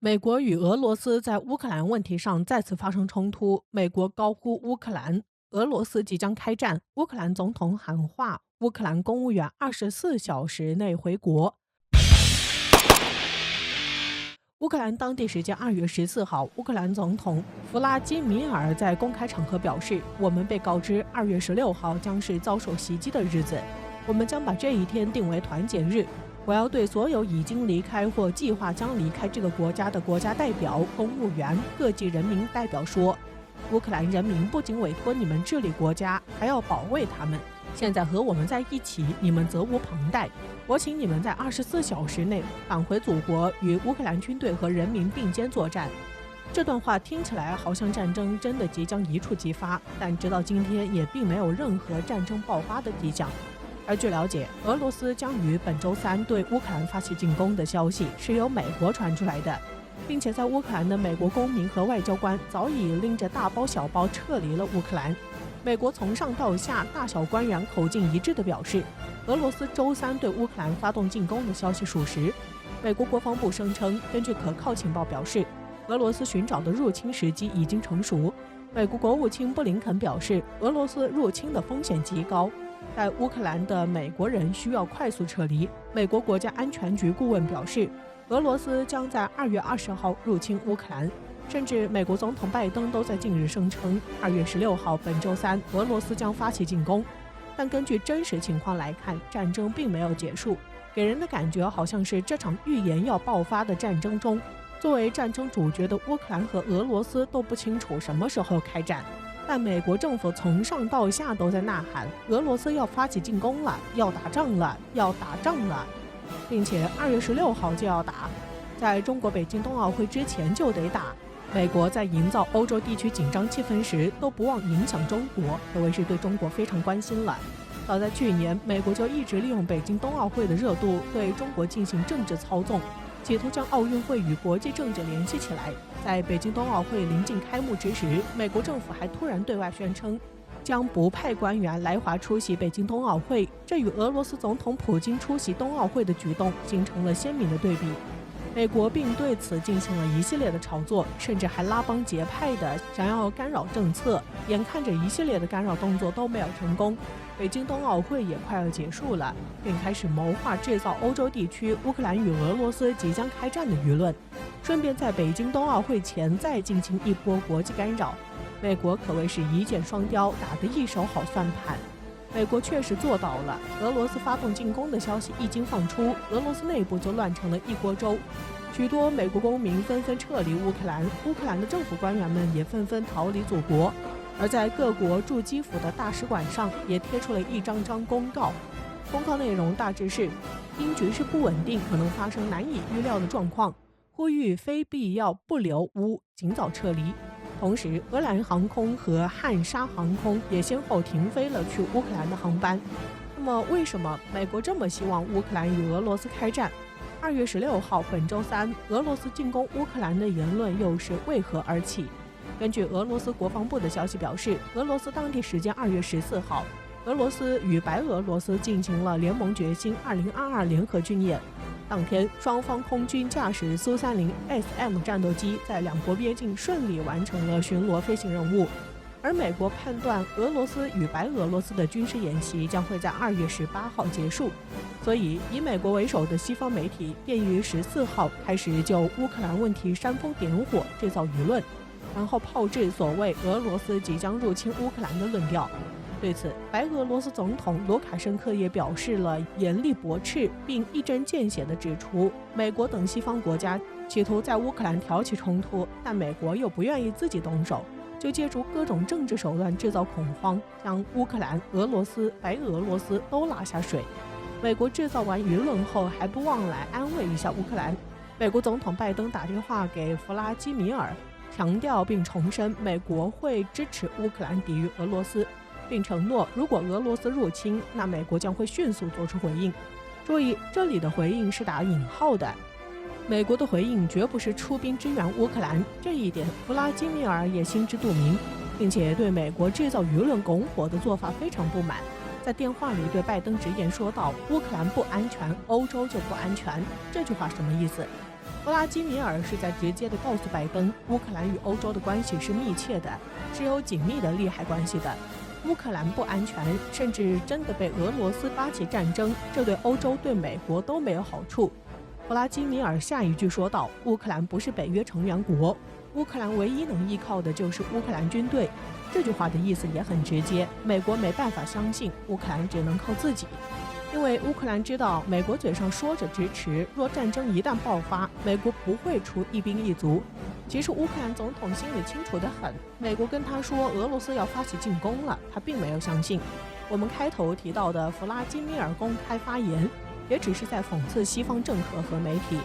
美国与俄罗斯在乌克兰问题上再次发生冲突，美国高呼乌克兰，俄罗斯即将开战，乌克兰总统喊话乌克兰公务员24小时内回国。乌克兰当地时间2月14号，乌克兰总统弗拉基米尔在公开场合表示，我们被告知2月16号将是遭受袭击的日子，我们将把这一天定为团结日。我要对所有已经离开或计划将离开这个国家的国家代表、公务员、各级人民代表说，乌克兰人民不仅委托你们治理国家，还要保卫他们。现在和我们在一起，你们责无旁贷。我请你们在24小时内返回祖国，与乌克兰军队和人民并肩作战。这段话听起来好像战争真的即将一触即发，但直到今天也并没有任何战争爆发的迹象。而据了解，俄罗斯将于本周三对乌克兰发起进攻的消息是由美国传出来的，并且在乌克兰的美国公民和外交官早已拎着大包小包撤离了乌克兰。美国从上到下大小官员口径一致地表示，俄罗斯周三对乌克兰发动进攻的消息属实。美国国防部声称，根据可靠情报表示，俄罗斯寻找的入侵时机已经成熟。美国国务卿布林肯表示，俄罗斯入侵的风险极高，在乌克兰的美国人需要快速撤离。美国国家安全局顾问表示，俄罗斯将在2月20号入侵乌克兰。甚至美国总统拜登都在近日声称，2月16号本周三俄罗斯将发起进攻。但根据真实情况来看，战争并没有结束，给人的感觉好像是这场预言要爆发的战争中，作为战争主角的乌克兰和俄罗斯都不清楚什么时候开战。但美国政府从上到下都在呐喊，俄罗斯要发起进攻了，要打仗了，要打仗了，并且2月16号就要打，在中国北京冬奥会之前就得打。美国在营造欧洲地区紧张气氛时都不忘影响中国，可谓是对中国非常关心了。早在去年，美国就一直利用北京冬奥会的热度对中国进行政治操纵，企图将奥运会与国际政治联系起来。在北京冬奥会临近开幕之时，美国政府还突然对外宣称将不派官员来华出席北京冬奥会，这与俄罗斯总统普京出席冬奥会的举动形成了鲜明的对比。美国并对此进行了一系列的炒作，甚至还拉帮结派的想要干扰政策。眼看着一系列的干扰动作都没有成功，北京冬奥会也快要结束了，并开始谋划制造欧洲地区乌克兰与俄罗斯即将开战的舆论，顺便在北京冬奥会前再进行一波国际干扰。美国可谓是一箭双雕，打得一手好算盘。美国确实做到了，俄罗斯发动进攻的消息一经放出，俄罗斯内部就乱成了一锅粥。许多美国公民纷纷撤离乌克兰，乌克兰的政府官员们也纷纷逃离祖国。而在各国驻基辅的大使馆上也贴出了一张张公告，公告内容大致是：因局势不稳定，可能发生难以预料的状况，呼吁非必要不留乌，尽早撤离。同时，荷兰航空和汉莎航空也先后停飞了去乌克兰的航班。那么，为什么美国这么希望乌克兰与俄罗斯开战？2月16号，本周三，俄罗斯进攻乌克兰的言论又是为何而起？根据俄罗斯国防部的消息表示，俄罗斯当地时间2月14号，俄罗斯与白俄罗斯进行了联盟决心2022联合军演。当天，双方空军驾驶苏30 SM 战斗机在两国边境顺利完成了巡逻飞行任务。而美国判断俄罗斯与白俄罗斯的军事演习将会在2月18号结束，所以以美国为首的西方媒体便于14号开始就乌克兰问题煽风点火，制造舆论，然后炮制所谓俄罗斯即将入侵乌克兰的论调。对此，白俄罗斯总统卢卡申科也表示了严厉驳斥，并一针见血地指出，美国等西方国家企图在乌克兰挑起冲突，但美国又不愿意自己动手，就借助各种政治手段制造恐慌，将乌克兰、俄罗斯、白俄罗斯都拉下水。美国制造完舆论后，还不忘来安慰一下乌克兰。美国总统拜登打电话给弗拉基米尔，强调并重申美国会支持乌克兰抵御俄罗斯，并承诺如果俄罗斯入侵，那美国将会迅速做出回应。注意，这里的回应是打引号的。美国的回应绝不是出兵支援乌克兰，这一点弗拉基米尔也心知肚明，并且对美国制造舆论拱火的做法非常不满。在电话里对拜登直言说道：“乌克兰不安全，欧洲就不安全。”这句话什么意思？弗拉基米尔是在直接地告诉拜登，乌克兰与欧洲的关系是密切的，是有紧密的利害关系的。乌克兰不安全，甚至真的被俄罗斯发起战争，这对欧洲对美国都没有好处。弗拉基米尔下一句说道：“乌克兰不是北约成员国，乌克兰唯一能依靠的就是乌克兰军队。”这句话的意思也很直接，美国没办法相信乌克兰只能靠自己，因为乌克兰知道美国嘴上说着支持，若战争一旦爆发，美国不会出一兵一卒。其实乌克兰总统心里清楚得很，美国跟他说俄罗斯要发起进攻了，他并没有相信。我们开头提到的弗拉基米尔公开发言，也只是在讽刺西方政客和媒体。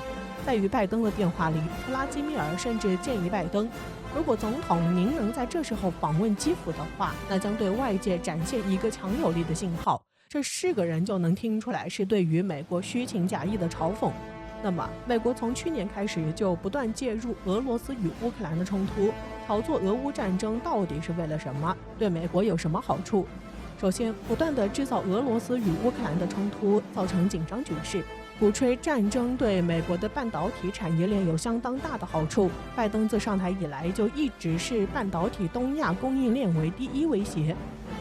在与拜登的电话里，弗拉基米尔甚至建议拜登，如果总统您能在这时候访问基辅的话，那将对外界展现一个强有力的信号。这是个人就能听出来是对于美国虚情假意的嘲讽。那么，美国从去年开始就不断介入俄罗斯与乌克兰的冲突，炒作俄乌战争到底是为了什么？对美国有什么好处？首先，不断地制造俄罗斯与乌克兰的冲突，造成紧张局势，鼓吹战争对美国的半导体产业链有相当大的好处。拜登自上台以来就一直视半导体东亚供应链为第一威胁。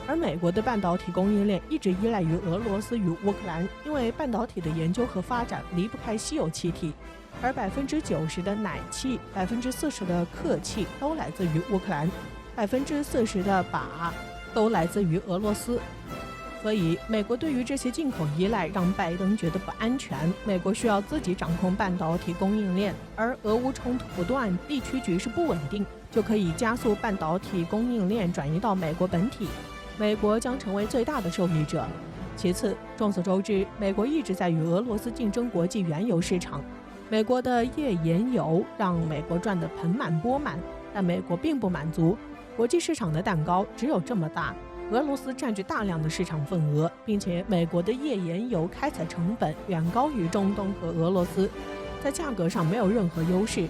而美国的半导体供应链一直依赖于俄罗斯与乌克兰，因为半导体的研究和发展离不开稀有气体，而90%的氖气、40%的氪气都来自于乌克兰，40%的钯都来自于俄罗斯。所以，美国对于这些进口依赖让拜登觉得不安全，美国需要自己掌控半导体供应链，而俄乌冲突不断，地区局势不稳定，就可以加速半导体供应链转移到美国本体。美国将成为最大的受益者。其次，众所周知，美国一直在与俄罗斯竞争国际原油市场。美国的页岩油让美国赚得盆满钵满，但美国并不满足，国际市场的蛋糕只有这么大，俄罗斯占据大量的市场份额，并且美国的页岩油开采成本远高于中东和俄罗斯，在价格上没有任何优势。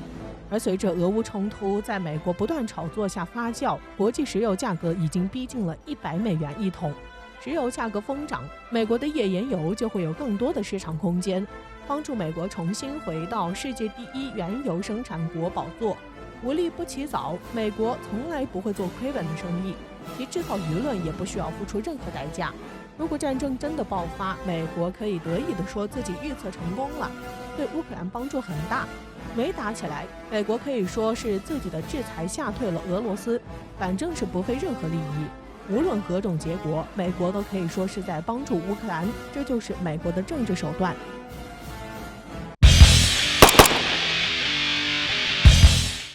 而随着俄乌冲突在美国不断炒作下发酵，国际石油价格已经逼近了$100一桶。石油价格疯涨，美国的页岩油就会有更多的市场空间，帮助美国重新回到世界第一原油生产国宝座。无利不起早，美国从来不会做亏本的生意，其制造舆论也不需要付出任何代价。如果战争真的爆发，美国可以得意地说自己预测成功了，对乌克兰帮助很大。没打起来，美国可以说是自己的制裁吓退了俄罗斯，反正是不费任何利益。无论何种结果，美国都可以说是在帮助乌克兰，这就是美国的政治手段。